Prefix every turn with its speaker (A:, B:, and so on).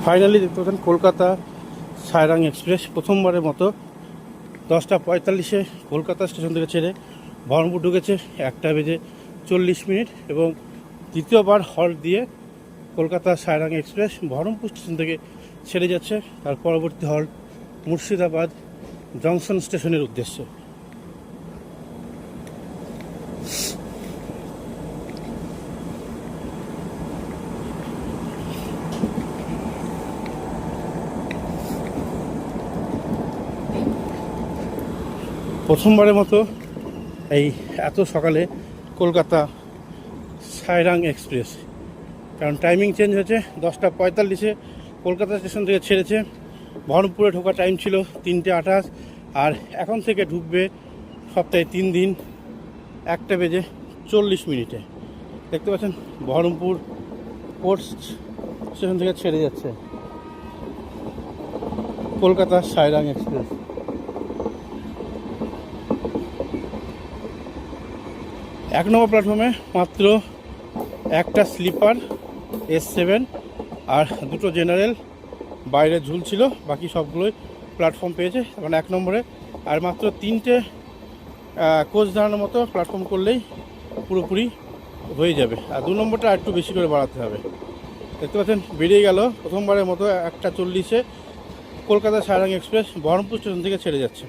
A: Finally দেখতে পাচ্ছেন Kolkata সায়রাং express প্রথমবারের মতো 10:45-এ কলকাতা স্টেশন থেকে ছেড়ে বহরমপুর ঢুকেছে 1:40 এবং দ্বিতীয়বার হল্ট দিয়ে কলকাতা সায়রাং এক্সপ্রেস বহরমপুর স্টেশন থেকে ছেড়ে যাচ্ছে। তার পরবর্তী হল্ট মুর্শিদাবাদ জংশন স্টেশনের উদ্দেশ্যে। প্রথমবারের মতো এই এত সকালে কলকাতা সায়রাং এক্সপ্রেস, কারণ টাইমিং চেঞ্জ হয়েছে। 10:45-এ কলকাতা স্টেশন থেকে ছেড়েছে, বহরমপুরে ঢোকার টাইম ছিল 3:28, আর এখন থেকে ঢুকবে সপ্তাহে 3 দিন 1:40। দেখতে পাচ্ছেন বহরমপুর পোর্ট স্টেশন থেকে ছেড়ে যাচ্ছে কলকাতা সায়রাং এক্সপ্রেস। এক নম্বর প্ল্যাটফর্মে মাত্র একটা স্লিপার S7 আর দুটো জেনারেল বাইরে ঝুলছিল, বাকি সবগুলোই প্ল্যাটফর্ম পেয়েছে। মানে এক নম্বরে আর মাত্র 3টে কোচ দাঁড়ানোর মতো প্ল্যাটফর্ম করলেই পুরোপুরি হয়ে যাবে, আর 2 নম্বরটা একটু বেশি করে বাড়াতে হবে। দেখতে পাচ্ছেন বেরিয়ে গেল প্রথমবারের মতো 1:40-এ কলকাতা সায়রাং এক্সপ্রেস বহরমপুর স্টেশন থেকে ছেড়ে যাচ্ছে।